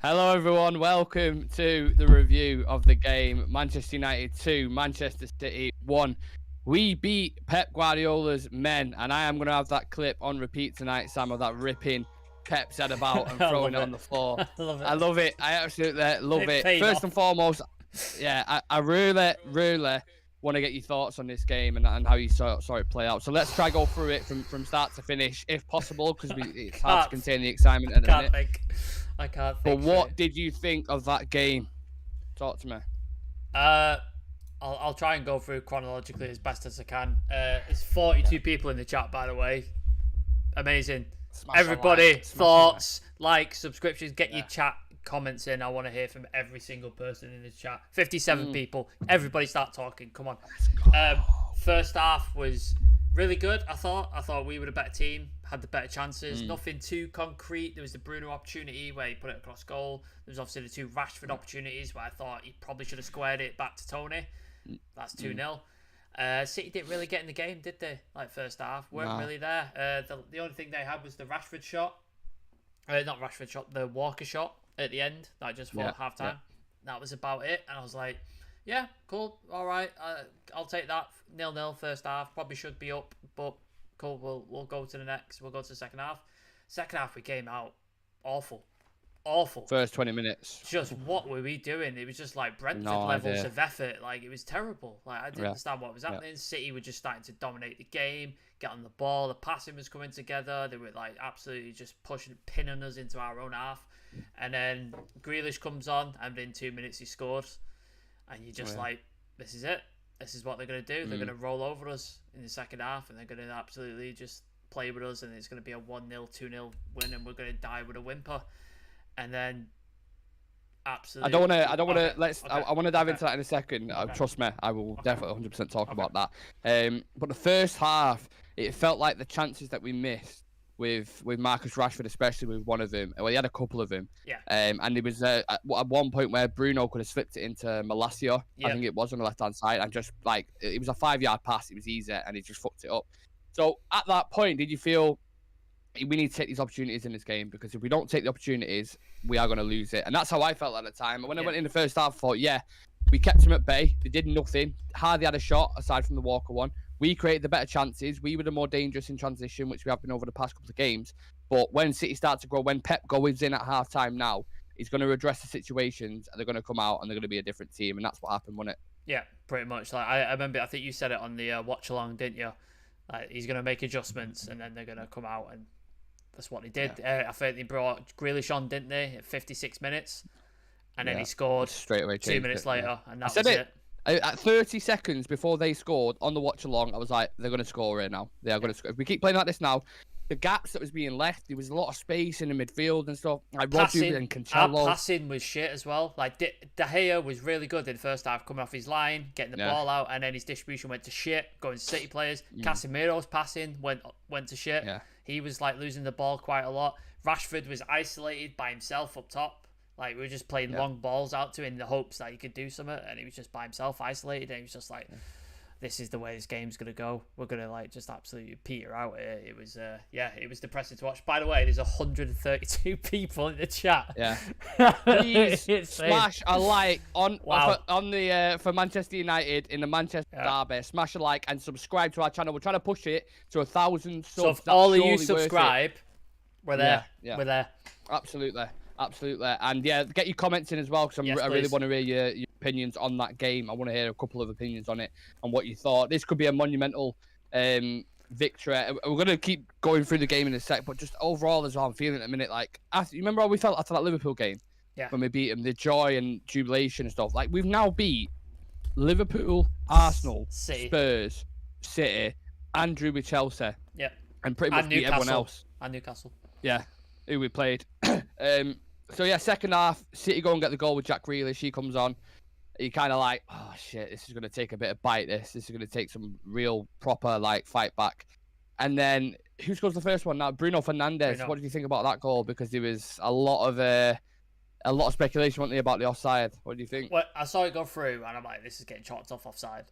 Hello, everyone. Welcome to the review of the game. Manchester United 2, Manchester City 1. We beat Pep Guardiola's men, and I am going to have that clip on repeat tonight, Sam, of that ripping Pep's head about and throwing it on the floor. I love it. I love it. I absolutely love it. First and foremost, yeah, I really want to get your thoughts on this game and how you saw it play out. So let's try go through it from start to finish, if possible, because it's hard to contain the excitement at the minute. I can't But think. what did you think of that game? Talk to me. I'll try and go through chronologically as best as I can. It's 42 people in the chat, by the way. Amazing. Smash Everybody, like. thoughts, likes, subscriptions, get your chat comments in. I want to hear from every single person in the chat. 57 people. Everybody start talking. Come on. First half was really good. I thought we were the better team, had the better chances. Nothing too concrete. There was the Bruno opportunity where he put it across goal. There was obviously the two Rashford opportunities where I thought he probably should have squared it back to Tony. That's 2-0. City didn't really get in the game, did they? Like first half, weren't really there. The only thing they had was the Rashford shot. Not Rashford shot, the Walker shot at the end, like just for half time. That was about it. And I was like, yeah, cool, all right, I'll take that. 0-0 first half, probably should be up, but cool, we'll go to the next. We'll go to the second half. Second half, we came out awful. First 20 minutes. Just what were we doing? It was just like Brentford levels of effort. Like, it was terrible. Like, I didn't understand what was happening. City were just starting to dominate the game, get on the ball. The passing was coming together. They were like absolutely just pinning us into our own half. And then Grealish comes on, and in 2 minutes he scores. And you're just like, this is it. This is what they're going to do. They're going to roll over us in the second half, and they're going to absolutely just play with us, and it's going to be a 1-0, 2-0 win, and we're going to die with a whimper. And then, absolutely, I don't want to. I want to dive into that in a second. Trust me, I will definitely 100% talk about that. But the first half, it felt like the chances that we missed with Marcus Rashford, especially with one of them. Well, he had a couple of them. Yeah. And there was at one point where Bruno could have slipped it into Malacia. I think it was on the left-hand side, and just like it was a 5-yard pass. It was easy, and he just fucked it up. So at that point, did you feel we need to take these opportunities in this game? Because if we don't take the opportunities, we are going to lose it. And that's how I felt at the time. And when I went in the first half, I thought, we kept them at bay. They did nothing. Hardly had a shot aside from the Walker one. We created the better chances. We were the more dangerous in transition, which we have been over the past couple of games. But when City start to grow, when Pep goes in at half-time now, he's going to address the situations, and they're going to come out, and they're going to be a different team. And that's what happened, wasn't it? Yeah, pretty much. Like I remember, I think you said it on the watch-along, didn't you? Like, he's going to make adjustments, and then they're going to come out, and that's what they did. I think they brought Grealish on, didn't they, at 56 minutes? And then he scored straight away 2 minutes later, and that was it. At 30 seconds before they scored on the watch-along, I was like, they're going to score right now. They are going to score. If we keep playing like this now, the gaps that was being left, there was a lot of space in the midfield and stuff. Like Rodri and Cancelo. Our passing was shit as well. Like, De Gea was really good in the first half, coming off his line, getting the ball out, and then his distribution went to shit, going to City players. Casemiro's passing went to shit. He was, like, losing the ball quite a lot. Rashford was isolated by himself up top. Like, we were just playing long balls out to him in the hopes that he could do something, and he was just by himself, isolated, and he was just like, this is the way this game's going to go. We're going to, like, just absolutely peter out here. It was, it was depressing to watch. By the way, there's 132 people in the chat. Yeah. Please smash a like on the for Manchester United in the Manchester Derby. Smash a like and subscribe to our channel. We're trying to push it to 1,000 subs. So if all of you subscribe, we're there. Yeah. We're there. Absolutely. And get your comments in as well, because I really want to hear your opinions on that game. I want to hear a couple of opinions on it and what you thought. This could be a monumental victory. We're going to keep going through the game in a sec, but just overall as well, I'm feeling at the minute, like, you remember how we felt after that Liverpool game? Yeah. When we beat them, the joy and jubilation and stuff. Like, we've now beat Liverpool, Arsenal, Spurs, City, and drew with Chelsea. Yeah. And pretty much beat everyone else. And Newcastle. Yeah. Who we played. So second half, City go and get the goal with Jack Grealish. He comes on. You kind of like, oh shit, this is going to take a bit of bite. This is going to take some real proper like fight back. And then who scores the first one now? Bruno Fernandes. What did you think about that goal? Because there was a lot of speculation, wasn't there, about the offside. What do you think? Well, I saw it go through, and I'm like, this is getting chalked off offside.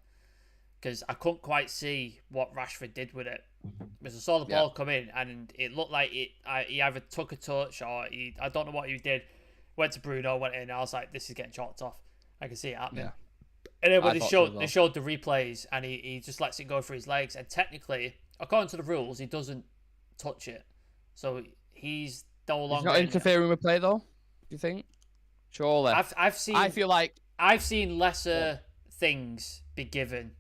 Because I couldn't quite see what Rashford did with it. Because I saw the ball come in, and it looked like he either took a touch or I don't know what he did. Went to Bruno, went in. I was like, this is getting chalked off. I can see it happening. Yeah. And then when I they thought showed so as they showed the replays, and he just lets it go through his legs. And technically, according to the rules, he doesn't touch it. So he's no longer. He's not interfering with play though. Do you think? Surely. I've seen. I feel like I've seen lesser things be given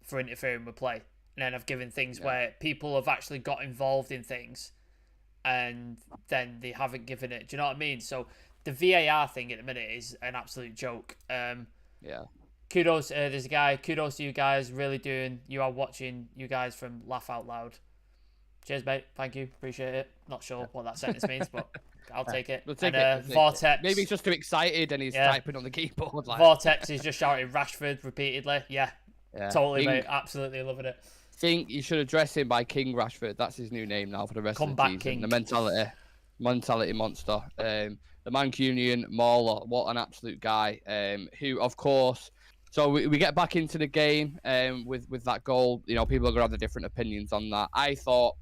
for interfering with play, and then I've given things where people have actually got involved in things, and then they haven't given it. Do you know what I mean? So the VAR thing at the minute is an absolute joke. Yeah. Kudos. There's a guy. Kudos to you guys. Really doing. You are watching. You guys from Laugh Out Loud. Cheers, mate. Thank you. Appreciate it. Not sure what that sentence means, but I'll take it. We'll take and it. Vortex. Maybe he's just too excited and he's typing on the keyboard. Like. Vortex is just shouting Rashford repeatedly. Yeah. Totally, mate. Absolutely loving it. Think you should address him by King Rashford. That's his new name now for the rest of the season. King. The mentality monster. The Mancunian Mauler. What an absolute guy. Who, of course. So we get back into the game with that goal. You know, people are gonna have the different opinions on that. I thought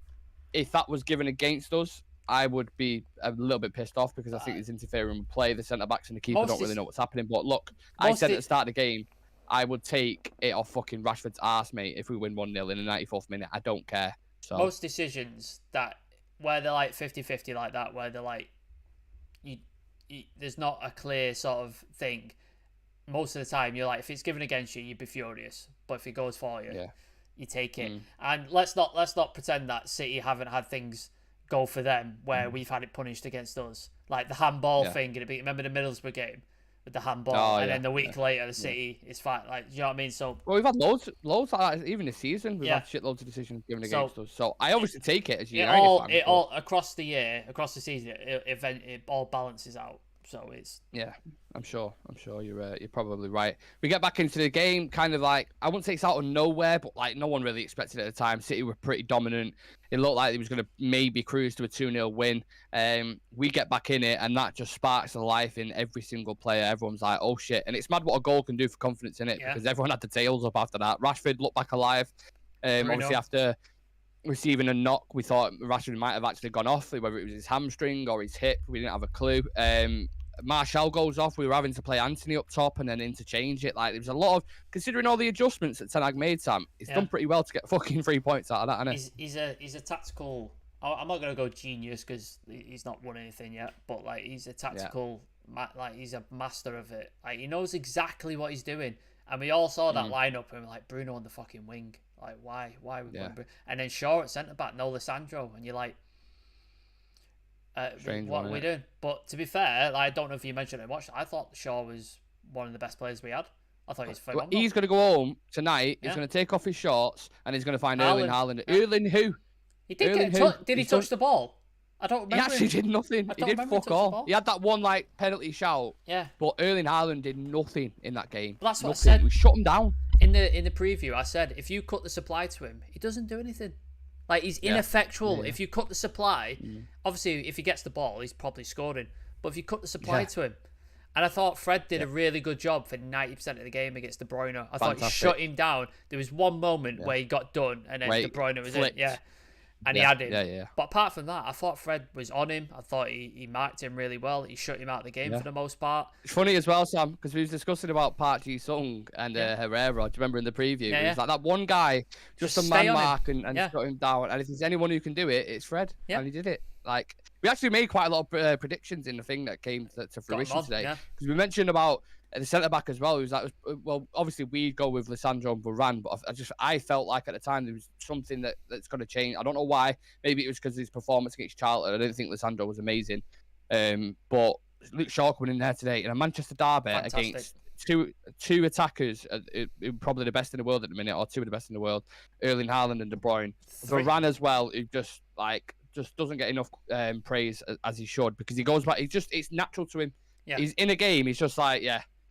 if that was given against us, I would be a little bit pissed off because I think it's interfering with play. The centre backs and the keeper don't really know what's happening. But look, I said at the start of the game, I would take it off fucking Rashford's arse, mate, if we win 1-0 in the 94th minute. I don't care. So most decisions where they're like 50-50 like that, where they're like, there's not a clear sort of thing. Most of the time, you're like, if it's given against you, you'd be furious. But if it goes for you, you take it. And let's not pretend that City haven't had things go for them where we've had it punished against us. Like the handball thing. Remember the Middlesbrough game with the handball, and then the week later the City is fine. Like, do you know what I mean? So we've had loads like that. Even this season, we've had shitloads of decisions given against us. So I obviously take it as you. It all across the year, across the season, it all balances out. So it's I'm sure you're probably right. We get back into the game, kind of like I wouldn't say it's out of nowhere, but like no one really expected it at the time. City were pretty dominant. It looked like it was going to maybe cruise to a 2-0 win. We get back in it, and that just sparks the life in every single player. Everyone's like, oh shit, and it's mad what a goal can do for confidence in it because everyone had the tails up after that. Rashford looked back alive. Obviously after receiving a knock, we thought Rashford might have actually gone off, whether it was his hamstring or his hip. We didn't have a clue. Martial goes off. We were having to play Anthony up top and then interchange it. Like there was a lot of, considering all the adjustments that Ten Hag made, Sam, he's done pretty well to get fucking 3 points out of that, hasn't he? He's a tactical. I'm not gonna go genius because he's not won anything yet, but like he's a tactical. Like he's a master of it. Like he knows exactly what he's doing. And we all saw that lineup and we're like, Bruno on the fucking wing. Like why are we going Bruno? And then Shaw at centre back, no Lissandro, and you're like. What are we doing? But to be fair, like, I don't know if you mentioned it much. I thought Shaw was one of the best players we had. I thought he was phenomenal. He's going to go home tonight. He's going to take off his shorts and he's going to find Erling Haaland. Erling who? He did Did he touch the ball? I don't remember. He actually did nothing. He did fuck all. He had that one like penalty shout. Yeah. But Erling Haaland did nothing in that game. But that's what I said. We shut him down. In the preview, I said if you cut the supply to him, he doesn't do anything. Like, he's ineffectual. If you cut the supply, obviously, if he gets the ball, he's probably scoring. But if you cut the supply to him, and I thought Fred did a really good job for 90% of the game against De Bruyne. I thought he shut him down. There was one moment where he got done, and then De Bruyne was in. Yeah. And he had him. Yeah. But apart from that, I thought Fred was on him. I thought he marked him really well. He shut him out of the game for the most part. It's funny as well, Sam, because we was discussing about Park Ji-sung and Herrera. Do you remember in the preview? It was like that one guy, just a man mark and shut him down. And if there's anyone who can do it, it's Fred. Yeah. And he did it. Like, we actually made quite a lot of predictions in the thing that came to fruition today. Because we mentioned about the centre back as well. It was like, well, obviously we go with Lissandro and Varane, but I felt like at the time there was something that's going to change. I don't know why. Maybe it was because of his performance against Charlton. I don't think Lissandro was amazing. But Luke Shaw coming in there today in a Manchester derby against two attackers, probably the best in the world at the minute, or two of the best in the world, Erling Haaland and De Bruyne. Varane as well, who just doesn't get enough praise as he should, because he goes back. It's natural to him. Yeah. He's in a game. He's just like,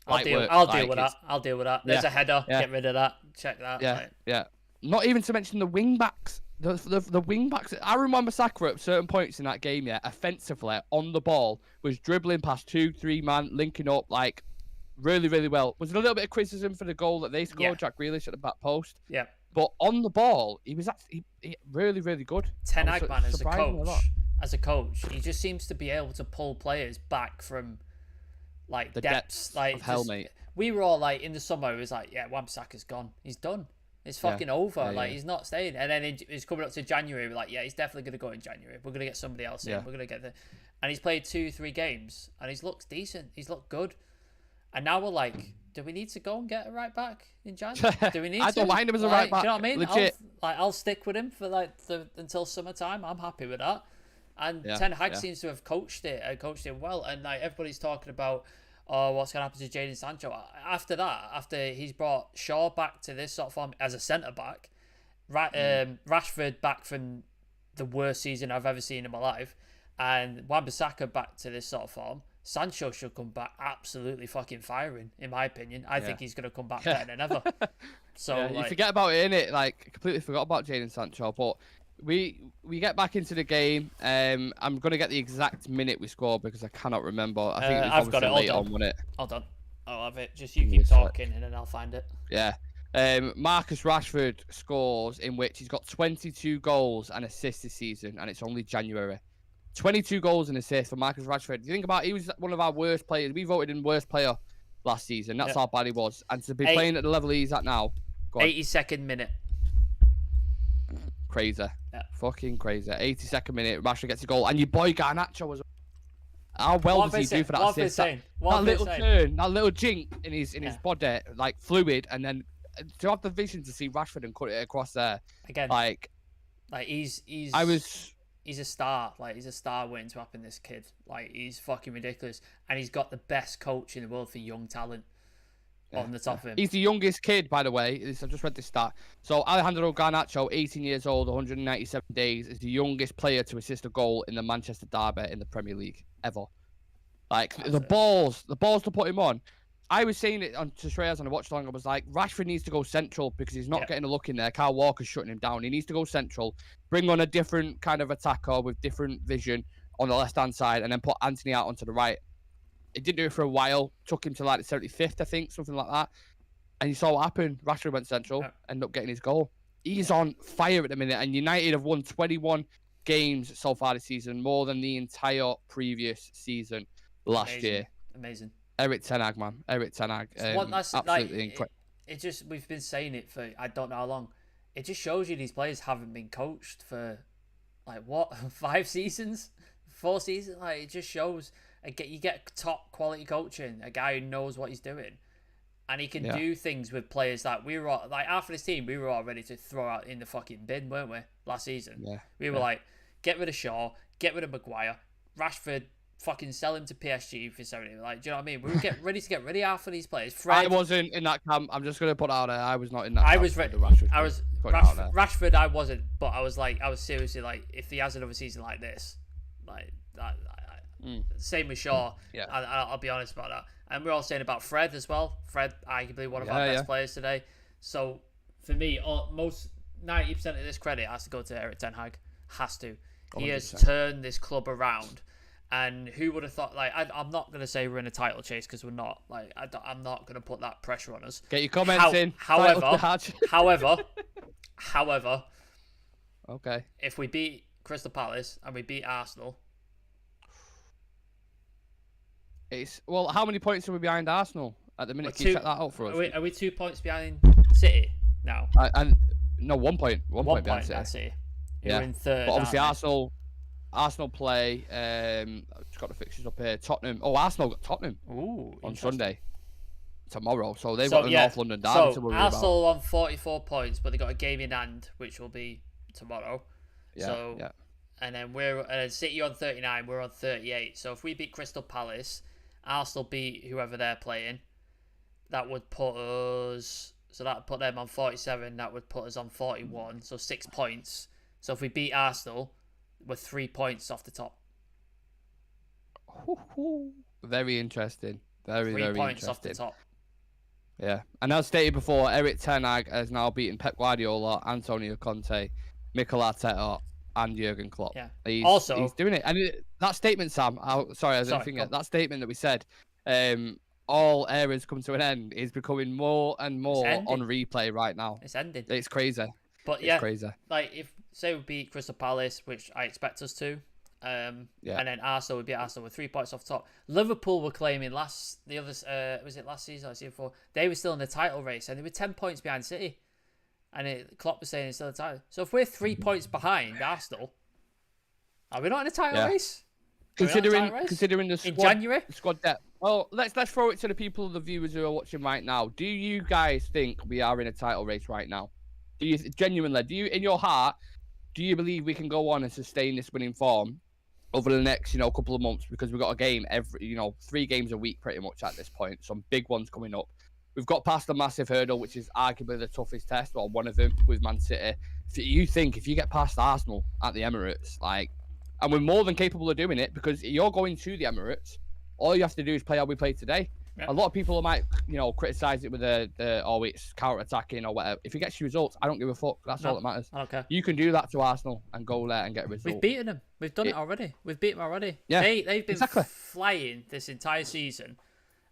I'll deal with that. There's a header. Get rid of that. Check that. Yeah. Not even to mention the wing backs. The wing backs. I remember Saka at certain points in that game, offensively on the ball, was dribbling past 2-3 man, linking up like really, really well. Was there a little bit of criticism for the goal that they scored, Jack Grealish at the back post? Yeah. But on the ball, he was actually really, really good. Ten Hag, man, as a coach, as a coach. He just seems to be able to pull players back from like The depths. Like of hell, mate. we were all like in the summer, it was like, yeah, Wan-Bissaka's gone. He's done. It's fucking over. Yeah, like he's not staying. And then it's coming up to January. We're like, yeah, he's definitely gonna go in January. We're gonna get somebody else in. We're gonna get the, and he's played 2-3 games and he's looked decent. He's looked good. And now we're like, do we need to go and get a right back in January? Do we need I don't mind him as a right back. Do you know what I mean? Legit. I'll stick with him for like until summertime. I'm happy with that. And Ten Hag seems to have coached it well. And like everybody's talking about, oh, what's gonna happen to Jadon Sancho after that? After he's brought Shaw back to this sort of form as a centre back, Rashford back from the worst season I've ever seen in my life, and Wan-Bissaka back to this sort of form. Sancho should come back absolutely fucking firing, in my opinion. I think he's going to come back better than ever. So you forget about it, innit? Like, completely forgot about Jadon Sancho. But we get back into the game. I'm going to get the exact minute we scored because I cannot remember. I think it was I've got it. late on, wasn't it? Hold on. I'll have it. Just you keep talking and then I'll find it. Yeah. Marcus Rashford scores in which he's got 22 goals and assists this season, and it's only January. 22 goals and assists for Marcus Rashford. You think about it, he was one of our worst players. We voted in worst player last season. That's how bad he was. And to be playing at the level he's at now. 82nd minute. Crazy. Yeah. Fucking crazy. 82nd minute, Rashford gets a goal. And your boy Garnacho was... How well does he do for that assist? That little turn, that little jink in his body, like fluid, and then to have the vision to see Rashford and cut it across there. Again, like he's a star. Like, he's a star waiting to happen, this kid. Like, he's fucking ridiculous. And he's got the best coach in the world for young talent on the top of him. He's the youngest kid, by the way. I've just read this stat. So, Alejandro Garnacho, 18 years old, 197 days, is the youngest player to assist a goal in the Manchester derby in the Premier League, ever. Like, the balls to put him on. I was saying it to Shreyas on the watch along. I was like, Rashford needs to go central because he's not getting a look in there. Kyle Walker's shutting him down. He needs to go central, bring on a different kind of attacker with different vision on the left-hand side, and then put Anthony out onto the right. It didn't do it for a while. Took him to like the 75th, I think, something like that. And you saw what happened. Rashford went central, ended up getting his goal. He's on fire at the minute, and United have won 21 games so far this season, more than the entire previous season last year. Amazing. Eric Ten Hag, man. Eric Ten Hag. Absolutely incredible. It just, we've been saying it for I don't know how long. It just shows you these players haven't been coached for, like, what, 5 seasons? 4 seasons? Like, it just shows, you get top quality coaching, a guy who knows what he's doing. And he can do things with players that we were all, like, after this team, we were all ready to throw out in the fucking bin, weren't we, last season? Yeah. We were like, get rid of Shaw, get rid of Maguire, Rashford, fucking sell him to PSG for 70. Like, do you know what I mean? We were ready to get rid of half of these players. I wasn't in that camp. I'm just gonna put out there. I was not in that. Rashford. I wasn't, but I was seriously like, if he has another season like this, like that. Same with Shaw. Yeah. I'll be honest about that. And we're all saying about Fred as well. Fred, arguably one of our best players today. So for me, most 90% of this credit has to go to Eric Ten Hag. Has to. He 100%. Has turned this club around. And who would have thought? Like, I'm not gonna say we're in a title chase because we're not. Like, I'm not gonna put that pressure on us. Get your comments in. However, okay. If we beat Crystal Palace and we beat Arsenal, how many points are we behind Arsenal at the minute? Can you check that out for us? Are we 2 points behind City now? No, 1 point. 1 point behind City. City. You're in third. But obviously Arsenal play. I've just got the fixtures up here. Tottenham. Oh, Arsenal got Tottenham on Sunday, tomorrow. So they've got the North London derby to worry about. Arsenal on 44 points, but they got a game in hand, which will be tomorrow. And then we're City on 39. We're on 38. So if we beat Crystal Palace, Arsenal beat whoever they're playing, that would put us. So that would put them on 47. That would put us on 41. So 6 points. So if we beat Arsenal, we're 3 points off the top. Very interesting. Very 3 points interesting. Off the top. Yeah. And as stated before, Eric Ten Hag has now beaten Pep Guardiola, Antonio Conte, Mikel Arteta, and Jurgen Klopp. Yeah. He's doing it. And that statement, Sam, that statement that we said, all eras come to an end, is becoming more and more on replay right now. It's ending. It's crazy. But it's crazy. Like, if say we beat Crystal Palace, which I expect us to, And then Arsenal would be Arsenal with 3 points off top. Liverpool were claiming was it last season or the season before? They were still in the title race and they were 10 points behind City. And Klopp was saying it's still a title. So if we're 3 points behind Arsenal, are we not in a title race? Considering the squad, in January? Squad depth. Well, let's throw it to the people, the viewers who are watching right now. Do you guys think we are in a title race right now? Do you genuinely, in your heart, do you believe we can go on and sustain this winning form over the next, couple of months? Because we've got a game every, 3 games a week pretty much at this point. Some big ones coming up. We've got past a massive hurdle, which is arguably the toughest test, or one of them, with Man City. If you get past Arsenal at the Emirates, and we're more than capable of doing it, because you're going to the Emirates, all you have to do is play how we played today. Yeah. A lot of people might, criticize it with it's counter-attacking or whatever. If it gets you results, I don't give a fuck. That's all that matters. Okay. You can do that to Arsenal and go there and get results. We've beaten them. We've done it already. We've beaten them already. Yeah, they've been flying this entire season,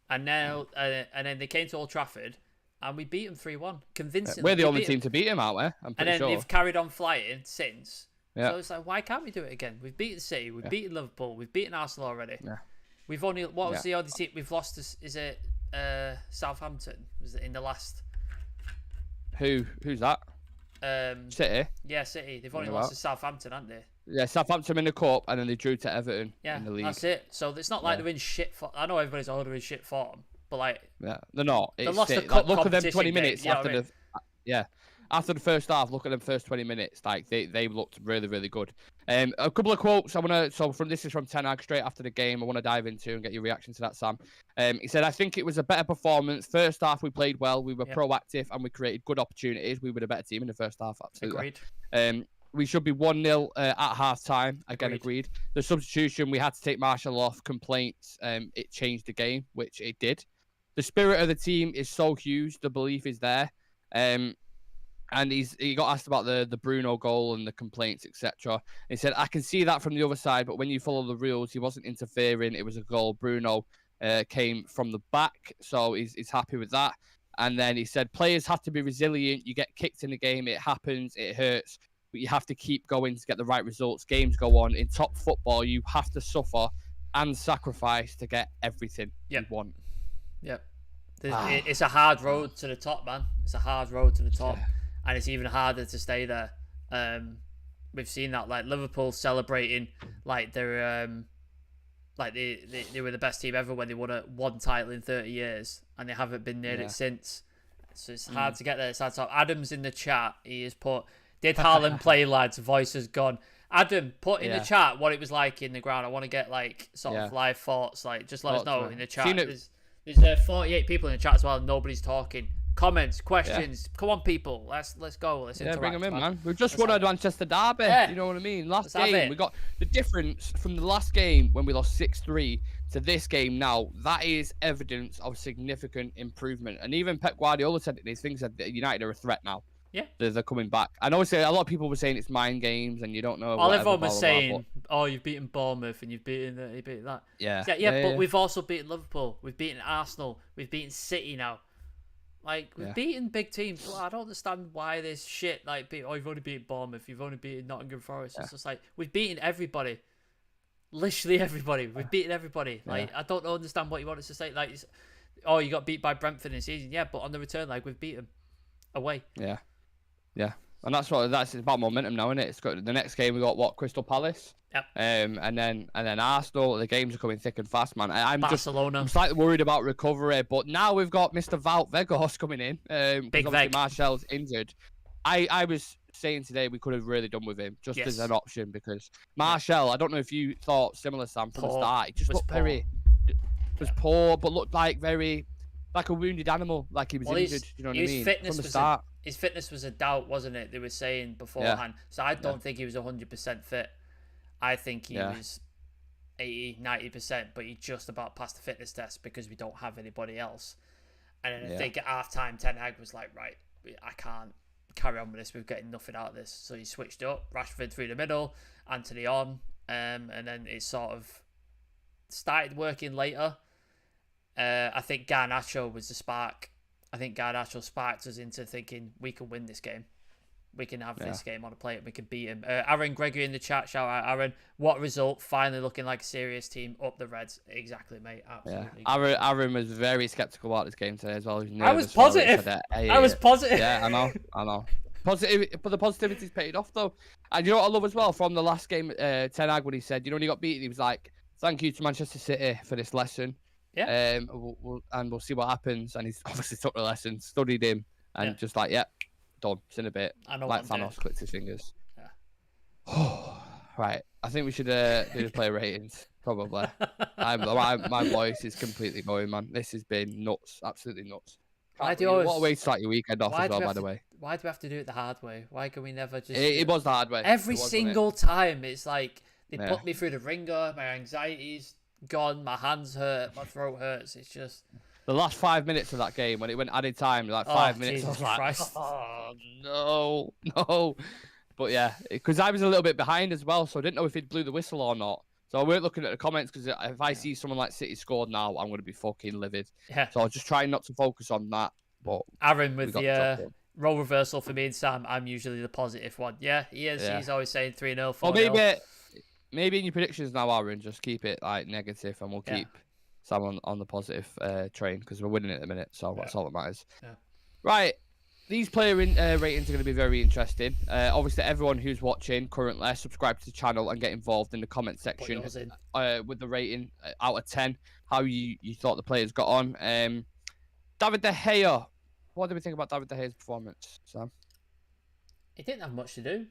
and now and then they came to Old Trafford, and we beat them 3-1 convincingly. We're the only team to beat them, aren't we? I'm pretty sure. And then they've carried on flying since. Yeah. So it's like, why can't we do it again? We've beaten City, we've beaten Liverpool, we've beaten Arsenal already. Yeah. We've only was the only team we've lost? Is it Southampton? Was it in the last? Who's that? City. Yeah, City. They've only lost to Southampton, haven't they? Yeah, Southampton in the cup, and then they drew to Everton in the league. That's it. So it's not like they're in shit form. I know everybody's older in shit form, but they're not. They lost the cup. Look at them 20 minutes game, after after the first half. Look at them first 20 minutes. They looked really, really good. A couple of quotes this is from Ten Hag straight after the game. I want to dive into and get your reaction to that, Sam. He said, "I think it was a better performance. First half we played well. We were proactive and we created good opportunities. We were the better team in the first half. Absolutely. Agreed. We should be 1-0 at half time. Again, agreed. The substitution, we had to take Marshall off. Complaints. It changed the game, which it did. The spirit of the team is so huge. The belief is there. And he got asked about the Bruno goal and the complaints, etc. He said, I can see that from the other side, but when you follow the rules, he wasn't interfering. It was a goal. Bruno came from the back, so he's happy with that. And then he said, players have to be resilient. You get kicked in the game. It happens. It hurts. But you have to keep going to get the right results. Games go on. In top football, you have to suffer and sacrifice to get everything you want. Yep. It's a hard road to the top, man. It's a hard road to the top. Yeah. And it's even harder to stay there. We've seen that, Liverpool celebrating they're they were the best team ever when they won one title in 30 years, and they haven't been near it since. So it's hard to get there. It's hard to... Adam's in the chat. He has put, "Did Haaland play, lads? Voice has gone." Adam, put in the chat what it was like in the ground. I want to get of live thoughts. Just let us know in the chat. There's 48 people in the chat as well. And nobody's talking. Comments, questions. Come on, people. Let's go. Let's interact. Bring them in, man. We've just won a Manchester derby. You know what I mean? Last game, we got the difference from the last game when we lost 6-3 to this game now. That is evidence of significant improvement. And even Pep Guardiola said these things that United are a threat now. Yeah, they're coming back. I know a lot of people were saying it's mind games and you don't know. Everyone was saying, "Oh, you've beaten Bournemouth and you've beaten that." Yeah. But we've also beaten Liverpool. We've beaten Arsenal. We've beaten City now. We've beaten big teams. Well, I don't understand why this shit. You've only beaten Bournemouth. You've only beaten Nottingham Forest. It's just we've beaten everybody. Literally everybody. We've beaten everybody. I don't understand what you want us to say. You got beat by Brentford in the season. Yeah, but on the return, we've beat them away. Yeah. And that's about momentum now, isn't it? It's got the next game we got Crystal Palace. Yep. And then Arsenal. The games are coming thick and fast, man. I'm Barcelona. I'm slightly worried about recovery, but now we've got Mr. Wout Weghorst coming in. Big Veg. Martial's injured. I was saying today we could have really done with him just as an option because Martial. I don't know if you thought similar, Sam, from the start. He just looked poor, but looked very like a wounded animal, like he was injured. You know what I mean? From the start. His fitness was a doubt, wasn't it? They were saying beforehand. So I don't think he was 100% fit. I think he was 80, 90%, but he just about passed the fitness test because we don't have anybody else. And then I think at half-time, Ten Hag was like, right, I can't carry on with this. We're getting nothing out of this. So he switched up. Rashford through the middle, Anthony on. And then it sort of started working later. I think Garnacho was the spark. I think Garnacho sparked us into thinking we can win this game. we can have this game on a plate and we can beat him. Aaron Gregory in the chat, shout out Aaron. What result? Finally looking like a serious team. Up the Reds. Exactly, mate. Absolutely. Yeah. Aaron was very sceptical about this game today as well. I was positive. I was positive. Yeah, I know. Positive, but the positivity's paid off though. And you know what I love as well from the last game, Ten Hag, when he said, when he got beaten, he was like, "Thank you to Manchester City for this lesson. Yeah. We'll see what happens." And he's obviously took the lesson, studied him, and just like, done. It's in a bit. I know. Like Thanos clicked his fingers. Yeah. Right. I think we should do the player ratings. Probably. My voice is completely going, man. This has been nuts. Absolutely nuts. What a way to start your weekend off as well, by the way. Why do we have to do it the hard way? Why can we never just... It was the hard way. Every single time, it's like they put me through the ringer, my anxiety's gone, my hands hurt, my throat hurts. It's just... The last 5 minutes of that game, when it went added time, like 5 minutes, Jesus I was Christ. like, oh, no. But yeah, because I was a little bit behind as well, so I didn't know if he'd blew the whistle or not. So I weren't looking at the comments, because if I see someone like City scored now, I'm going to be fucking livid. Yeah. So I was just trying not to focus on that. But Aaron with the role reversal for me and Sam, I'm usually the positive one. Yeah, he is. Yeah. He's always saying 3-0, 4-0. Well, maybe in your predictions now, Aaron, just keep it like negative, and we'll keep Sam on the positive train, because we're winning at the minute. So that's all that matters. Yeah. Right. These player ratings are going to be very interesting. Obviously, everyone who's watching currently, subscribe to the channel and get involved in the comment section with the rating out of 10, how you thought the players got on. David De Gea. What do we think about David De Gea's performance, Sam? He didn't have much to do,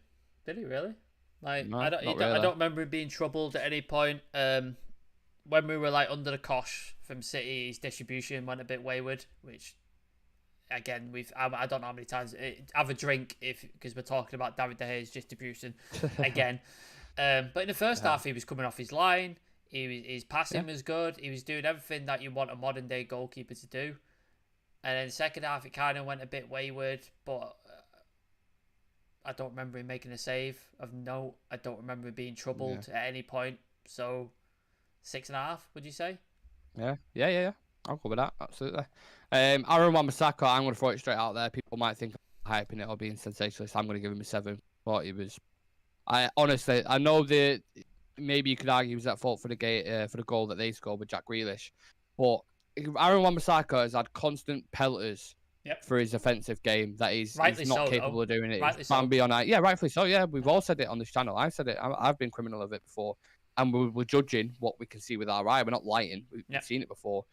did he? Really? Like, no, I don't remember him being troubled at any point. When we were like under the cosh from City, his distribution went a bit wayward, which, again, I don't know how many times. Have a drink because we're talking about David De Gea's distribution again. But in the first half, he was coming off his line. His passing was good. He was doing everything that you want a modern day goalkeeper to do. And then the second half, it kind of went a bit wayward, but I don't remember him making a save of note. I don't remember him being troubled at any point. So 6.5, would you say? Yeah. I'll go with that, absolutely. Aaron Wan-Bissaka, I'm going to throw it straight out there. People might think I'm hyping it or being sensationalist. I'm going to give him a 7. Thought he was... I know that maybe you could argue he was at fault for the goal that they scored with Jack Grealish, but Aaron Wan-Bissaka has had constant pelters for his offensive game that he's not capable of doing it. Rightfully so. Yeah, we've all said it on this channel. I've said it. I've been criminal of it before, and we're judging what we can see with our eye. We're not lying. We've seen it before.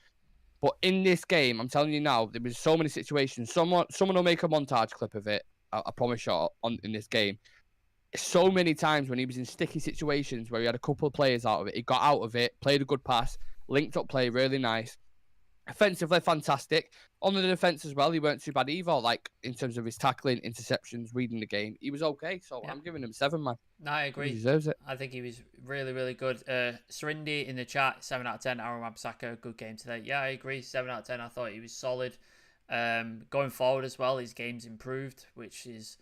But in this game, I'm telling you now, there was so many situations. Someone will make a montage clip of it. I promise you in this game. So many times when he was in sticky situations where he had a couple of players out of it, he got out of it, played a good pass, linked up play, really nice. Offensively, fantastic. On the defense as well, he weren't too bad either. Like, in terms of his tackling, interceptions, reading the game, he was okay. So I'm giving him 7, man. No, I agree. He deserves it. I think he was really, really good. Surindi in the chat, 7 out of 10. Aaron Wan-Bissaka, good game today. Yeah, I agree. 7 out of 10. I thought he was solid. Going forward as well, his game's improved, which is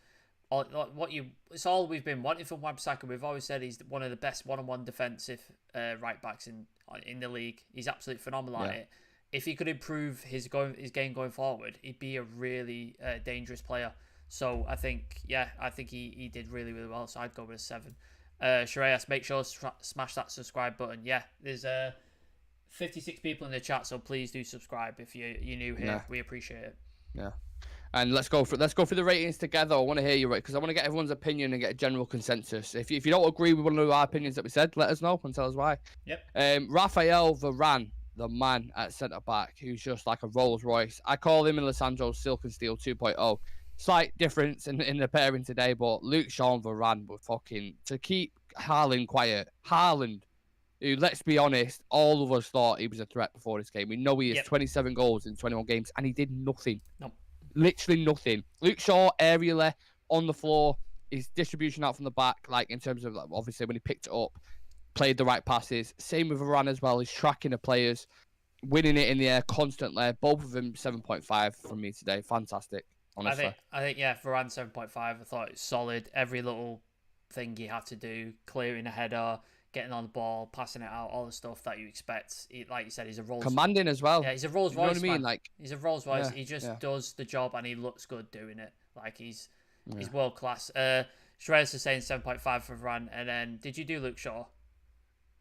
it's all we've been wanting from Wan-Bissaka. We've always said he's one of the best one-on-one defensive right backs in the league. He's absolutely phenomenal at it. If he could improve his game going forward, he'd be a really dangerous player. So I think he did really, really well. So I'd go with a 7. Shreyas, make sure to smash that subscribe button. Yeah, there's 56 people in the chat, so please do subscribe if you're new here. Yeah. We appreciate it. Yeah. And let's go for the ratings together. I want to hear you, because I want to get everyone's opinion and get a general consensus. If you don't agree with one of our opinions that we said, let us know and tell us why. Yep. Raphael Varane, the man at centre back, who's just like a Rolls Royce. I call him in Alessandro's Silk and Steel 2.0. Slight difference in the pairing today, but Luke Shaw and Varane were fucking to keep Haaland quiet. Haaland, who, let's be honest, all of us thought he was a threat before this game. We know he has 27 goals in 21 games, and he did nothing. No. Literally nothing. Luke Shaw, aerially, on the floor, his distribution out from the back, like in terms of, obviously, when he picked it up, played the right passes. Same with Varane as well. He's tracking the players, winning it in the air constantly. Both of them 7.5 from me today. Fantastic, honestly. I think Varane 7.5. I thought it was solid. Every little thing you have to do, clearing a header, getting on the ball, passing it out, all the stuff that you expect. Like you said, he's a Rolls commanding as well. Yeah, he's a Rolls Royce. You know what I mean? Like, he's a Rolls Royce. Yeah, he just does the job, and he looks good doing it. Like he's He's world class. Shreyas is saying 7.5 for Varane, and then did you do Luke Shaw?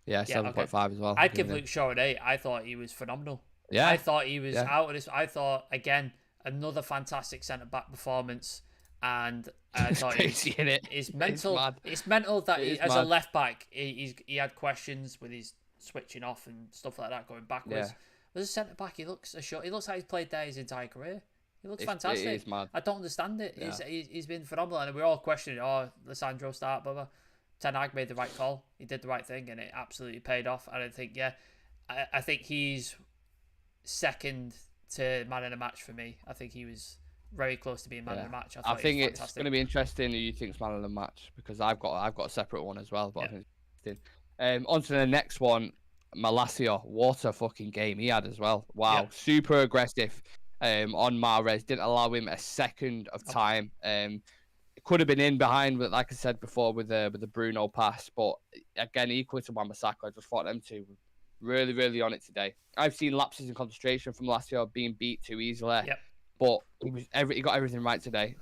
Yeah, 7.5 as well. I'd give Luke Shaw an 8. I thought he was phenomenal. Yeah, I thought he was out of this. I thought again another fantastic centre back performance, and I thought it's mental. It's mental that as a left back, he had questions with his switching off and stuff like that going backwards. Yeah. As a centre back, he looks like he's played there his entire career. He looks fantastic. It is mad. I don't understand it. Yeah. He's been phenomenal, and we're all questioning, Lissandro start, blah blah. Ten Hag made the right call. He did the right thing, and it absolutely paid off. And I think, I think he's second to man of the match for me. I think he was very close to being man of the match. I think it's going to be interesting who you think's man of the match, because I've got a separate one as well. But I think it's interesting. On to the next one, Malacia. What a fucking game he had as well. Wow, super aggressive on Mahrez. Didn't allow him a second of time. It could have been in behind, but like I said before, with the Bruno pass. But again, equal to Wan-Bissaka. I just thought them two were really, really on it today. I've seen lapses in concentration from Malacia, being beat too easily. Yep. But he got everything right today.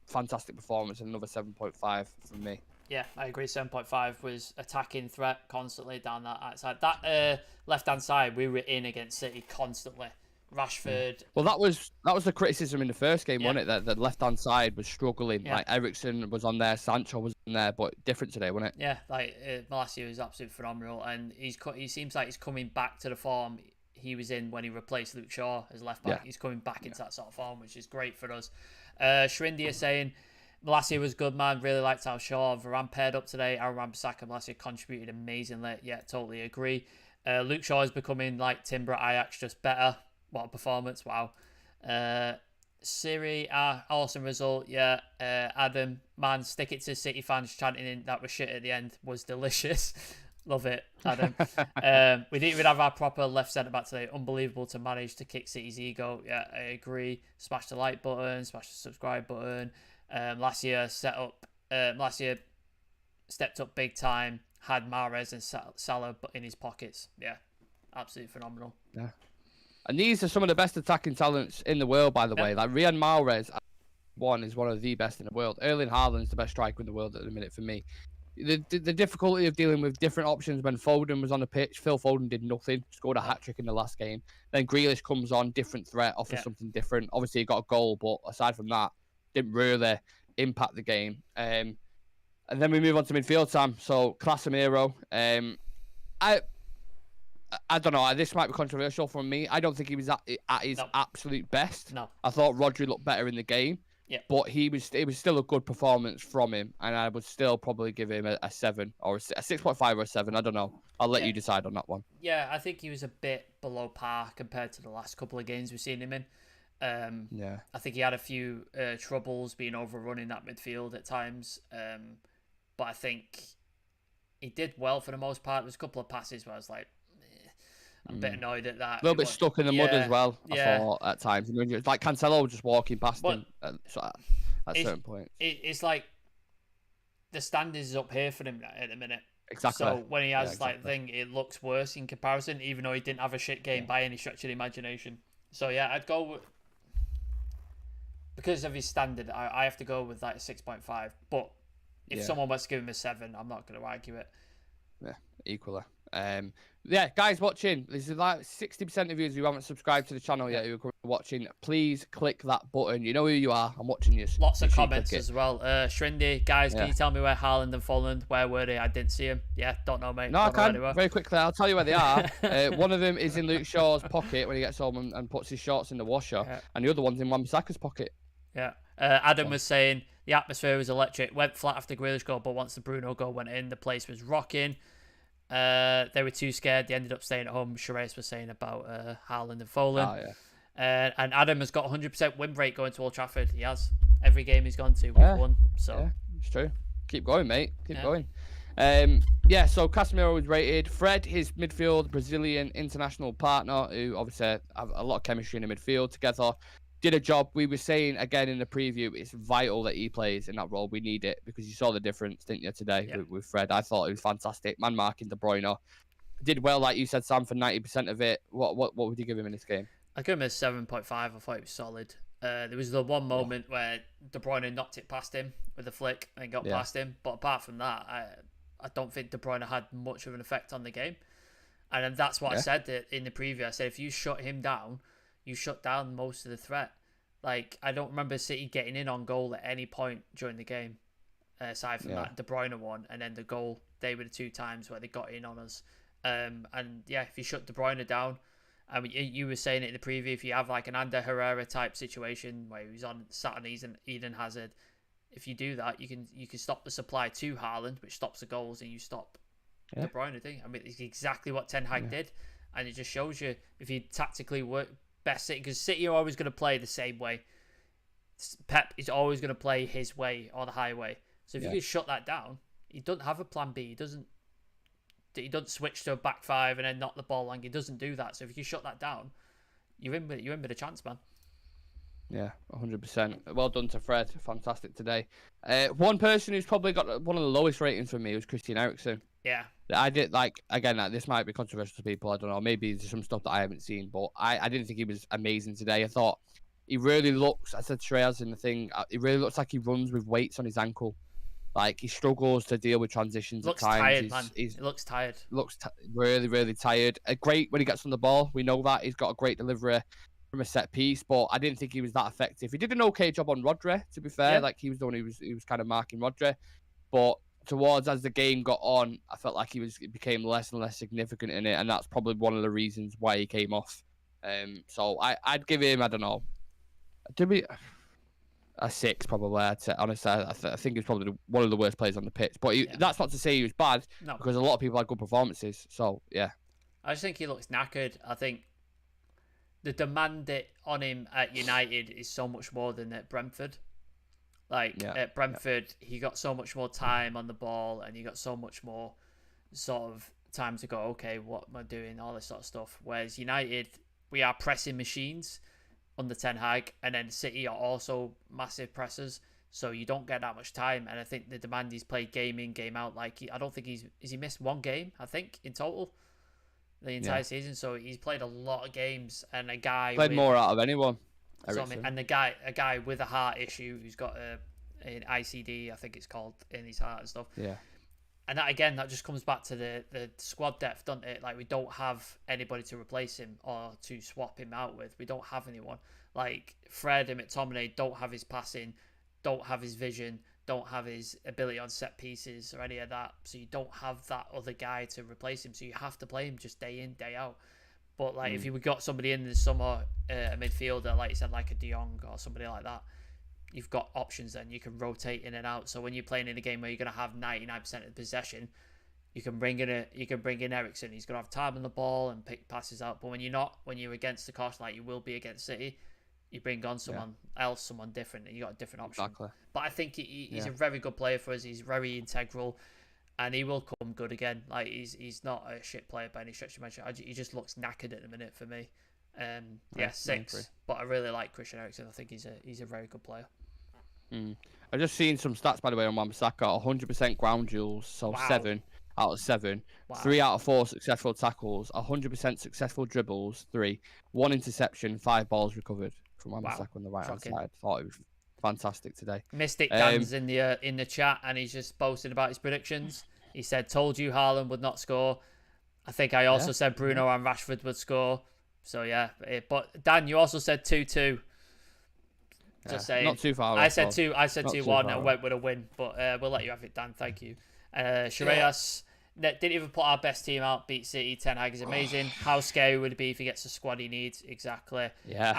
Fantastic performance, and another 7.5 from me. Yeah, I agree. 7.5 was attacking threat constantly down that outside. That left-hand side, we were in against City constantly. Rashford. Well, that was the criticism in the first game, wasn't it? That the left-hand side was struggling. Yeah. Like Eriksen was on there, Sancho was in there, but different today, wasn't it? Yeah, like Malacia was absolutely phenomenal, and he seems like he's coming back to the form he was in when he replaced Luke Shaw as left back. He's coming back into that sort of form, which is great for us. Shrindi is saying Malacia was good, man. Really liked how Shaw and Varane paired up today. Aaron Wan-Bissaka and Malacia contributed amazingly. Yeah, totally agree. Luke Shaw is becoming like Timber at Ajax, just better. What a performance! Wow. Siri, awesome result. Yeah. Adam, man, stick it to City fans chanting in that was shit at the end was delicious. Love it, Adam. We didn't even have our proper left centre back today. Unbelievable to manage to kick City's ego. Yeah, I agree. Smash the like button, smash the subscribe button. Last year stepped up big time. Had Mahrez and Salah in his pockets. Yeah, absolutely phenomenal. Yeah. And these are some of the best attacking talents in the world, by the way. Like Riyad Mahrez, is one of the best in the world. Erling Haaland's the best striker in the world at the minute for me. The difficulty of dealing with different options when Foden was on the pitch. Phil Foden did nothing, scored a hat-trick in the last game. Then Grealish comes on, different threat, offers something different. Obviously, he got a goal, but aside from that, didn't really impact the game. And then we move on to midfield, Sam. So, Casemiro. I don't know. This might be controversial from me. I don't think he was at his absolute best. No. I thought Rodri looked better in the game. Yeah. But it was still a good performance from him, and I would still probably give him a 7 or a 6.5 or a 7. I don't know. I'll let you decide on that one. Yeah, I think he was a bit below par compared to the last couple of games we've seen him in. I think he had a few troubles being overrun in that midfield at times. But I think he did well for the most part. There was a couple of passes where I was like, I'm a bit annoyed at that. A little bit stuck in the mud as well, I thought, at times. Like Cancelo just walking past him at certain points. It's like the standards is up here for him at the minute. Exactly. So when he has it looks worse in comparison, even though he didn't have a shit game by any stretch of the imagination. So yeah, I'd go with, because of his standard, I have to go with like a 6.5. But if someone wants to give him a 7, I'm not going to argue it. Yeah, equally. Guys watching, this is like 60% of you who haven't subscribed to the channel yet who are watching. Please click that button. You know who you are. I'm watching you. Lots of comments as well. Shrindi, guys, can you tell me where Haaland and Folland, where were they? I didn't see them. Yeah, don't know, mate. No, I can. Very quickly, I'll tell you where they are. One of them is in Luke Shaw's pocket when he gets home and puts his shorts in the washer, and the other one's in Wan-Bissaka's pocket. Yeah. Adam was saying the atmosphere was electric. Went flat after Grealish goal, but once the Bruno goal went in, the place was rocking. They were too scared. They ended up staying at home. Sherez was saying about Haaland and Folland. And Adam has got 100% win rate going to Old Trafford. He has. Every game he's gone to, we've won. So yeah, it's true. Keep going, mate. Keep going. So Casemiro was rated. Fred, his midfield Brazilian international partner, who obviously have a lot of chemistry in the midfield together, did a job. We were saying again in the preview, it's vital that he plays in that role. We need it because you saw the difference, didn't you, today with Fred? I thought it was fantastic. Man marking De Bruyne. Did well, like you said, Sam, for 90% of it. What would you give him in this game? I'd give him a 7.5. I thought it was solid. There was the one moment where De Bruyne knocked it past him with a flick and got past him. But apart from that, I don't think De Bruyne had much of an effect on the game. And that's what I said in the preview. I said, if you shut him down, you shut down most of the threat. Like, I don't remember City getting in on goal at any point during the game, aside from that De Bruyne one, and then the goal. They were the 2 times where they got in on us. And yeah, if you shut De Bruyne down, I mean, you were saying it in the preview, if you have like an Ander Herrera type situation where he was sat on Eden Hazard, if you do that, you can stop the supply to Haaland, which stops the goals, and you stop De Bruyne thing. I mean, it's exactly what Ten Hag did, and it just shows you if you tactically work best City, because City are always going to play the same way. Pep is always going to play his way or the highway. So if you can shut that down, he doesn't have a plan B. He doesn't switch to a back 5 and then knock the ball long. He doesn't do that. So if you can shut that down, you're in with a chance, man. Yeah, 100%. Well done to Fred. Fantastic today. One person who's probably got one of the lowest ratings for me was Christian Eriksen. Yeah. I did, again, this might be controversial to people. I don't know. Maybe there's some stuff that I haven't seen, but I didn't think he was amazing today. I thought he really looks, I said Shreyas in the thing, it really looks like he runs with weights on his ankle. Like, he struggles to deal with transitions at times. Tired, man. He looks tired. Looks really, really tired. Great when he gets on the ball. We know that. He's got a great delivery from a set piece, but I didn't think he was that effective. He did an okay job on Rodri, to be fair. Like, he was the one who was kind of marking Rodri. But as the game got on, I felt like he became less and less significant in it, and that's probably one of the reasons why he came off. So I'd give him, I don't know, a 6 probably. I'd say, honestly, I think he's probably one of the worst players on the pitch. But that's not to say he was bad, because a lot of people had good performances. So yeah, I just think he looks knackered. I think the demand on him at United is so much more than at Brentford. Like, at Brentford, he got so much more time on the ball, and he got so much more sort of time to go, okay, what am I doing? All this sort of stuff. Whereas United, we are pressing machines under Ten Hag, and then City are also massive pressers, so you don't get that much time. And I think the demand he's played game in, game out. Like, I don't think he missed 1 game, I think, in total, the entire season. So he's played a lot of games, and a guy played more out of anyone. So, I mean, and a guy with a heart issue who's got an ICD, I think it's called, in his heart and stuff. Yeah. And that, again, that just comes back to the squad depth, doesn't it? Like, we don't have anybody to replace him or to swap him out with. We don't have anyone. Like, Fred and McTominay don't have his passing, don't have his vision, don't have his ability on set pieces or any of that. So you don't have that other guy to replace him. So you have to play him just day in, day out. But, like, if you got somebody in the summer, a midfielder, like you said, like a De Jong or somebody like that, you've got options then. You can rotate in and out. So when you're playing in a game where you're going to have 99% of the possession, you can bring in Eriksen. He's going to have time on the ball and pick passes out. But when you're against the cost, like you will be against City, you bring on someone else, someone different, and you got a different option. Exactly. But I think he's a very good player for us. He's very integral. And he will come good again. Like, he's not a shit player by any stretch of imagination. He just looks knackered at the minute for me. 6. But I really like Christian Eriksen. I think he's a very good player. I've just seen some stats, by the way, on Wan-Bissaka. 100% ground duels, so 7 out of 7. 3 out of 4 successful tackles. 100% successful dribbles, 3. 1 interception, 5 balls recovered from Wan-Bissaka on the right-hand side. Thought it was fantastic today. Mystic Dan's in the chat, and he's just posted about his predictions. He said, "Told you Haaland would not score." I think I also said Bruno and Rashford would score. So yeah, but Dan, you also said 2-2. Just saying. Not too far. I said 2-1 and went with a win, but we'll let you have it, Dan. Thank you. Shreyas didn't even put our best team out. Beat City. Ten Hag is amazing. How scary would it be if he gets the squad he needs? Exactly. Yeah.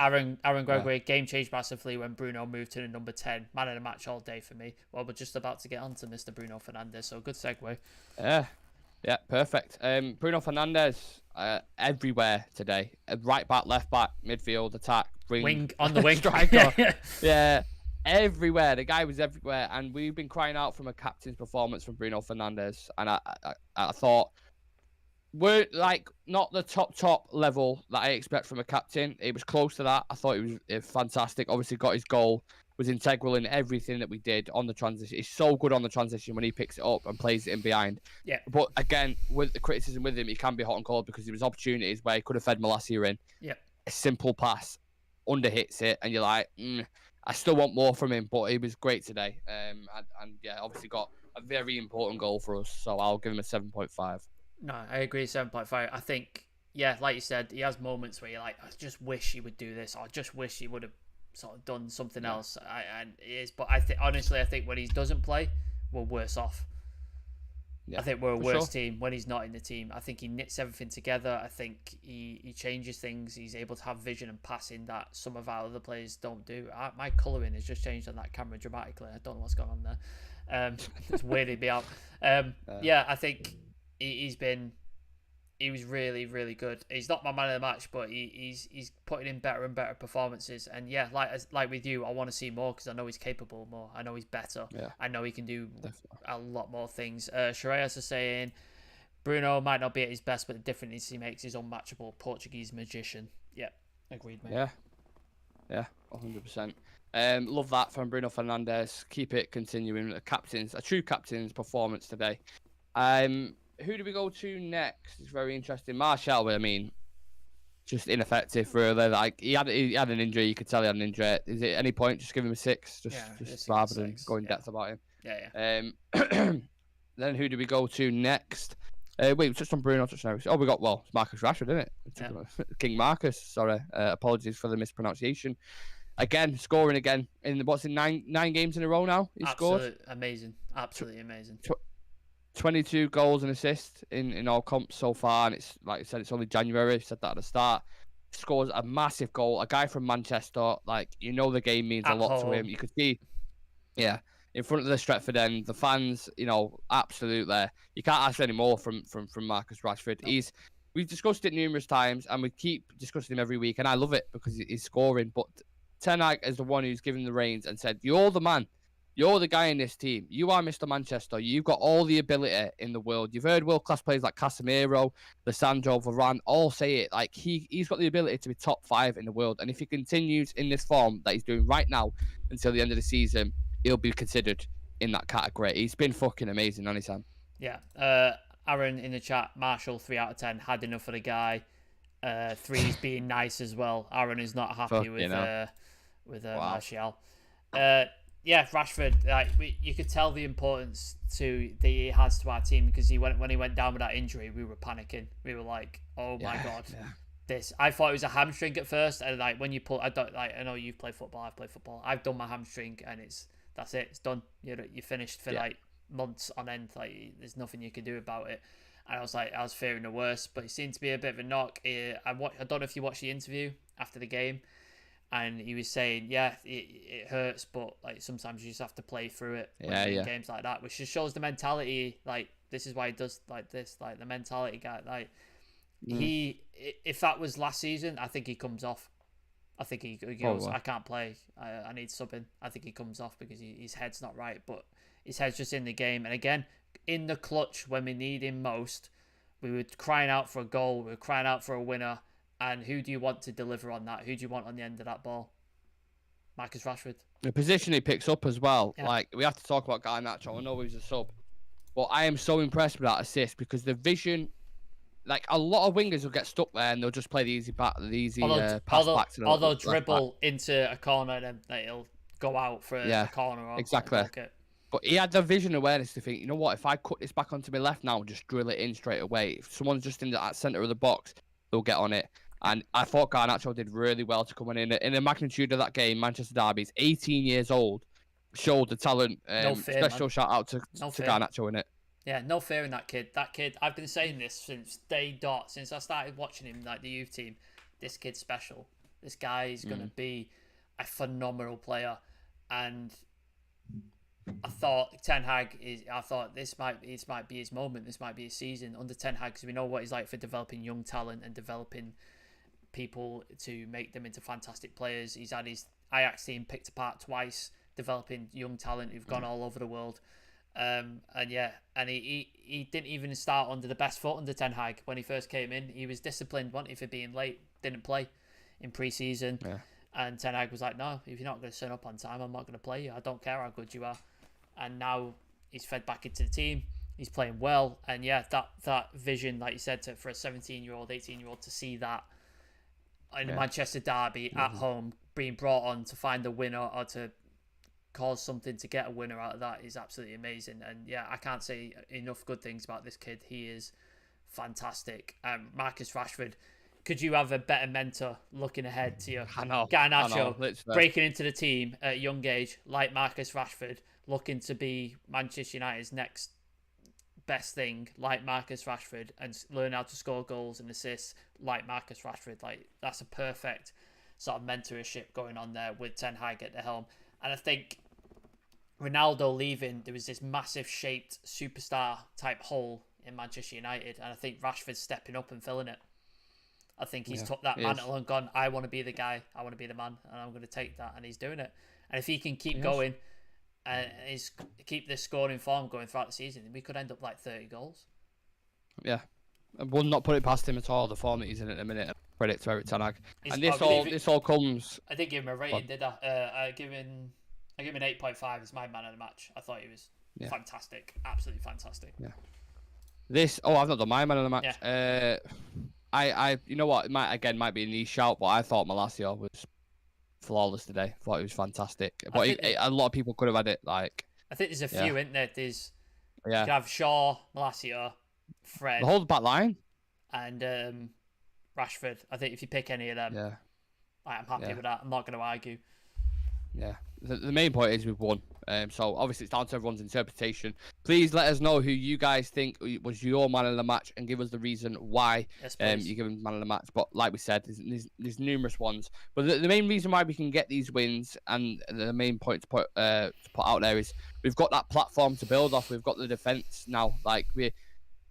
Aaron Gregory, game changed massively when Bruno moved to the number 10. Man of the match all day for me. Well, we're just about to get on to Mr. Bruno Fernandes, so good segue. Yeah, perfect. Bruno Fernandes, everywhere today. Right back, left back, midfield, attack, wing on the wing. Striker. Yeah. Everywhere. The guy was everywhere, and we've been crying out from a captain's performance from Bruno Fernandes, and I thought we're like not the top level that I expect from a captain. It was close to that. I thought it was fantastic. Obviously got his goal, was integral in everything that we did on the transition. He's so good on the transition when he picks it up and plays it in behind. Yeah. But again, with the criticism with him, he can be hot and cold because there was opportunities where he could have fed Malacia in. Yeah. A simple pass, underhits it, and you're like, I still want more from him, but he was great today. And yeah, obviously got a very important goal for us, so I'll give him a 7.5. No, I agree, 7.5. I think, yeah, like you said, he has moments where you're like, I just wish he would do this, or I just wish he would have sort of done something else. And it is, but honestly, I think when he doesn't play, we're worse off. I think we're a worse team when he's not in the team. I think he knits everything together. I think he changes things. He's able to have vision and passing that some of our other players don't do. My colouring has just changed on that camera dramatically. I don't know what's going on there. It's weirded me out. Yeah, I think he was really, really good. He's not my man of the match, but he's putting in better and better performances. And yeah, like with you, I want to see more because I know he's capable more. I know he's better. Yeah. I know he can do a lot more things. Shreyas is saying Bruno might not be at his best, but the difference he makes is unmatchable. Portuguese magician. Yeah, agreed, mate. Yeah, 100%. Love that from Bruno Fernandes. Keep it continuing. A true captain's performance today. Who do we go to next? It's very interesting. Martial, I mean, just ineffective, really. Like he had an injury. You could tell he had an injury. Is it any point just give him a 6? Just rather than go in depth about him. Yeah. Then who do we go to next? Wait, we touched on Bruno. We got it's Marcus Rashford, isn't it? Yeah. King Marcus. Sorry, apologies for the mispronunciation. Again, scoring again in 9 games in a row now. He scored. Amazing, absolutely amazing. 22 goals and assists in all comps so far, and it's like I said, it's only January. I said that at the start. Scores a massive goal. A guy from Manchester, like the game means a lot to him. You could see, in front of the Stretford end, the fans, absolutely. You can't ask any more from Marcus Rashford. No. We've discussed it numerous times, and we keep discussing him every week, and I love it because he's scoring. But Ten Hag is the one who's given the reins and said, "You're the man. You're the guy in this team. You are Mr. Manchester. You've got all the ability in the world." You've heard world-class players like Casemiro, Lissandro, Varane all say it. Like, he's got the ability to be top 5 in the world. And if he continues in this form that he's doing right now until the end of the season, he'll be considered in that category. He's been fucking amazing, hasn't he, Sam? Yeah. Aaron in the chat, Marshall, 3 out of 10. Had enough of the guy. 3's being nice as well. Aaron is not happy with Martial. Yeah, Rashford. You could tell the importance that he has to our team because when he went down with that injury, we were panicking. We were like, "Oh my god, this!" I thought it was a hamstring at first, and like when you pull, I know you've played football. I've played football. I've done my hamstring, and that's it. It's done. You're finished for like months on end. Like there's nothing you can do about it. And I was fearing the worst, but it seemed to be a bit of a knock. I don't know if you watched the interview after the game. And he was saying, it hurts, but like sometimes you just have to play through it in games like that, which just shows the mentality. Like this is why he does like this, like the mentality guy. Like if that was last season, I think he comes off. I think he goes, I can't play. I need subbing. I think he comes off because his head's not right, but his head's just in the game. And again, in the clutch when we need him most, we were crying out for a goal. We were crying out for a winner. And who do you want to deliver on that? Who do you want on the end of that ball? Marcus Rashford. The position he picks up as well. Yeah. Like, we have to talk about Garnacho. I know he's a sub. But I am so impressed with that assist because the vision... Like, a lot of wingers will get stuck there and they'll just play the easy pass back to the... Or they'll dribble into a corner and then it'll go out for a corner. Or exactly. But he had the vision awareness to think, you know what, if I cut this back onto my left now and just drill it in straight away, if someone's just in that centre of the box, they'll get on it. And I thought Garnacho did really well to come in the magnitude of that game. Manchester Derby, he's 18 years old, showed the talent. No fear, special shout out to Garnacho in it. Yeah, no fear in that kid. That kid, I've been saying this since day dot, since I started watching him, like the youth team. This kid's special. This guy is going to be a phenomenal player. And I thought this might be his moment. This might be his season under Ten Hag because we know what he's like for developing young talent and developing people to make them into fantastic players. He's had his Ajax team picked apart twice, developing young talent who've gone all over the world. And he didn't even start under the best foot under Ten Hag when he first came in. He was disciplined, wasn't he, for being late, didn't play in pre-season. Yeah. And Ten Hag was like, no, if you're not going to turn up on time, I'm not going to play you. I don't care how good you are. And now he's fed back into the team. He's playing well. And yeah, that vision, like you said, for a 17-year-old, 18-year-old to see that, in a Manchester derby at home, being brought on to find the winner or to cause something to get a winner out of that is absolutely amazing. And yeah, I can't say enough good things about this kid. He is fantastic. Marcus Rashford, could you have a better mentor looking ahead to your Garnacho breaking into the team at a young age like Marcus Rashford, looking to be Manchester United's next best thing like Marcus Rashford, and learn how to score goals and assists like Marcus Rashford? Like, that's a perfect sort of mentorship going on there with Ten Hag at the helm. And I think Ronaldo leaving, there was this massive shaped superstar type hole in Manchester United, and I think Rashford's stepping up and filling it. I think he's took that mantle and gone, I want to be the guy, I want to be the man, and I'm going to take that, and he's doing it. And if he can keep going and keep this scoring form going throughout the season, we could end up like 30 goals. Yeah, I would not put it past him at all. The form that he's in at the minute, credit to Eric Ten Hag. And this all comes. I didn't give him a rating, did I? I give him an 8.5 as my man of the match. I thought he was fantastic, absolutely fantastic. Yeah. I've not done my man of the match. Yeah. I you know what? It might be a niche shout, but I thought Malacia was flawless today. I thought he was fantastic. But a lot of people could have had it. Like, I think there's a few, isn't there? You could have Shaw, Malacia, Fred, the whole back line, and Rashford. I think if you pick any of them, I'm happy with that. I'm not going to argue. Yeah. The main point is we've won. So obviously it's down to everyone's interpretation. Please let us know who you guys think was your man of the match and give us the reason why you give him man of the match. But like we said, there's numerous ones. But the main reason why we can get these wins, and the main point to put out there, is we've got that platform to build off. We've got the defence now. Like, we're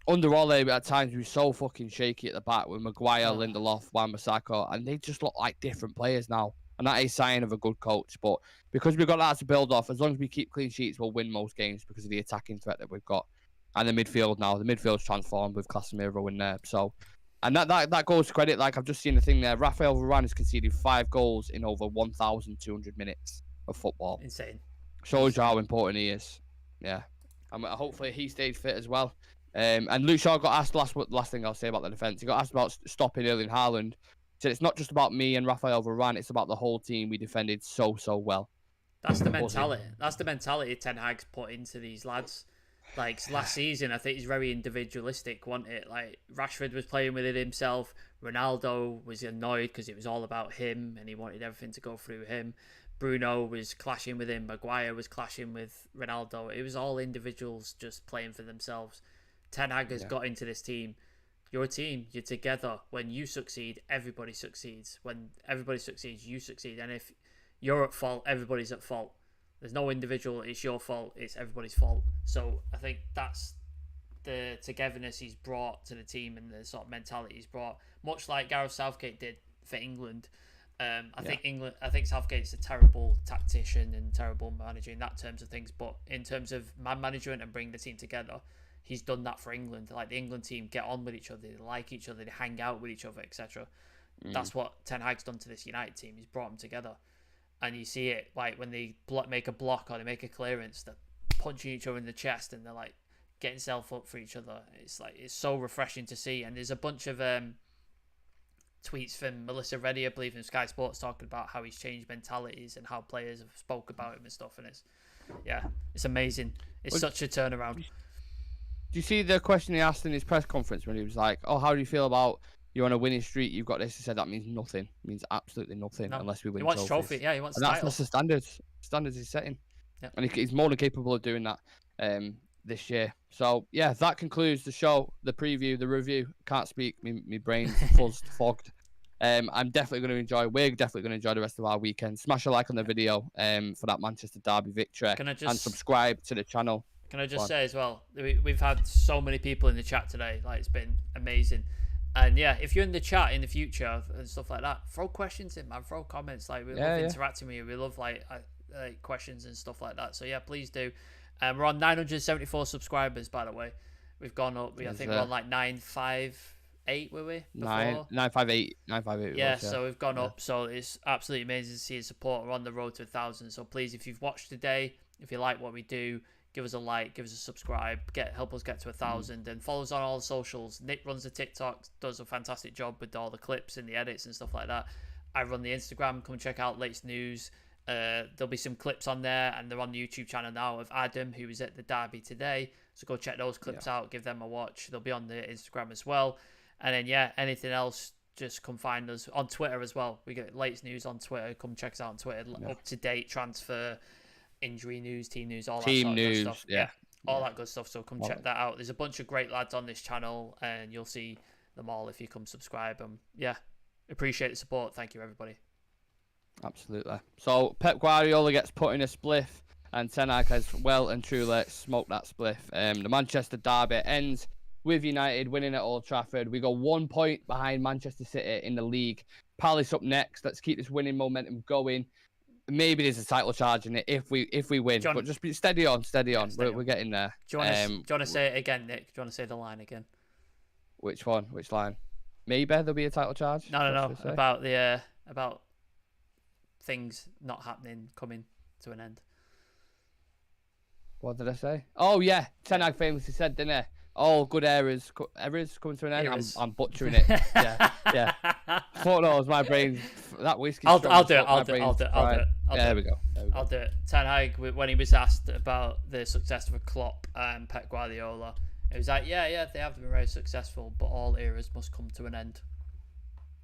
under all at times we were so fucking shaky at the back with Maguire, Lindelof, Wan-Bissaka, and they just look like different players now. And that is a sign of a good coach. But because we've got that to build off, as long as we keep clean sheets, we'll win most games because of the attacking threat that we've got. And the midfield now, the midfield's transformed with Casemiro in there. So, and that goes to credit. Like, I've just seen the thing there. Rafael Varane has conceded 5 goals in over 1,200 minutes of football. Insane. Shows you how important he is. Yeah. And hopefully he stayed fit as well. And Luke Shaw got asked, last thing I'll say about the defence, he got asked about stopping Erling Haaland. So it's not just about me and Rafael Varane, it's about the whole team. We defended so well. That's the mentality. That's the mentality Ten Hag's put into these lads. Like, last season, I think he's very individualistic, wasn't it? Like, Rashford was playing with it himself. Ronaldo was annoyed because it was all about him and he wanted everything to go through him. Bruno was clashing with him. Maguire was clashing with Ronaldo. It was all individuals just playing for themselves. Ten Hag has got into this team. You're a team. You're together. When you succeed, everybody succeeds. When everybody succeeds, you succeed. And if you're at fault, everybody's at fault. There's no individual. It's your fault. It's everybody's fault. So I think that's the togetherness he's brought to the team and the sort of mentality he's brought, much like Gareth Southgate did for England. I think Southgate's a terrible tactician and terrible manager in that terms of things. But in terms of man management and bringing the team together, he's done that for England. Like, the England team get on with each other, they like each other, they hang out with each other, etc. That's what Ten Hag's done to this United team. He's brought them together, and you see it like when they make a block or they make a clearance, they're punching each other in the chest and they're like getting self up for each other. It's so refreshing to see. And there's a bunch of tweets from Melissa Reddy, I believe, from Sky Sports, talking about how he's changed mentalities and how players have spoke about him and stuff. And it's amazing. It's such a turnaround. Do you see the question he asked in his press conference when he was like, "Oh, how do you feel about you're on a winning streak? You've got this." He said that means nothing. It means absolutely nothing unless we win. He wants trophies. trophy. Yeah, he wants. And that's the standards he's setting. Yeah. And he's more than capable of doing that this year. So yeah, that concludes the show, the preview, the review. Can't speak. My brain's fuzzed, fogged. I'm definitely going to enjoy. We're definitely going to enjoy the rest of our weekend. Smash a like on the video for that Manchester Derby victory, and subscribe to the channel. Can I just say as well, we've had so many people in the chat today. Like, it's been amazing. And yeah, if you're in the chat in the future and stuff like that, throw questions in, man. Throw comments. Like, we love interacting with you. We love like questions and stuff like that. So yeah, please do. We're on 974 subscribers, by the way. We've gone up. I think we're on like 958, were we? 958. Yeah, so we've gone up. So it's absolutely amazing to see your support. We're on the road to 1,000. So please, if you've watched today, if you like what we do, give us a like, give us a subscribe, help us get to 1,000, and follow us on all the socials. Nick runs the TikTok, does a fantastic job with all the clips and the edits and stuff like that. I run the Instagram. Come check out latest news. There'll be some clips on there, and they're on the YouTube channel now of Adam, who was at the derby today. So go check those clips out, give them a watch. They'll be on the Instagram as well. And then, yeah, anything else, just come find us on Twitter as well. We get latest news on Twitter. Come check us out on Twitter. Up-to-date transfer, injury news, team news, all that sort of good stuff. Yeah, all that good stuff. So come check that out. There's a bunch of great lads on this channel, and you'll see them all if you come subscribe. Yeah, appreciate the support. Thank you, everybody. Absolutely. So Pep Guardiola gets put in a spliff, and Ten Hag has well and truly smoked that spliff. The Manchester derby ends with United winning at Old Trafford. We go 1 point behind Manchester City in the league. Palace up next. Let's keep this winning momentum going. Maybe there's a title charge in it if we win, but just be steady on. We're getting there. Do you want to say it again, Nick? Do you want to say the line again? Which one? Which line? Maybe there'll be a title charge. No. About the about things not happening, coming to an end. What did I say? Oh yeah, Ten Hag famously said, didn't he? Oh, good errors coming to an end. I'm butchering it. Yeah. Fuck knows, my brain. That whiskey. I'll do it. There we go. I'll do it. Ten Hag, when he was asked about the success of Klopp and Pep Guardiola, it was like, yeah, they have been very successful, but all eras must come to an end.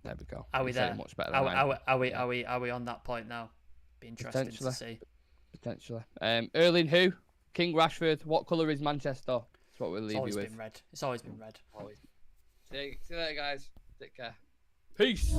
There we go. Are we there? Much better Are we on that point now? Be interesting to see. Potentially. Erling who? King Rashford. What colour is Manchester? That's what we'll leave you with. It's always been red. Always. See you later, guys. Take care. Peace.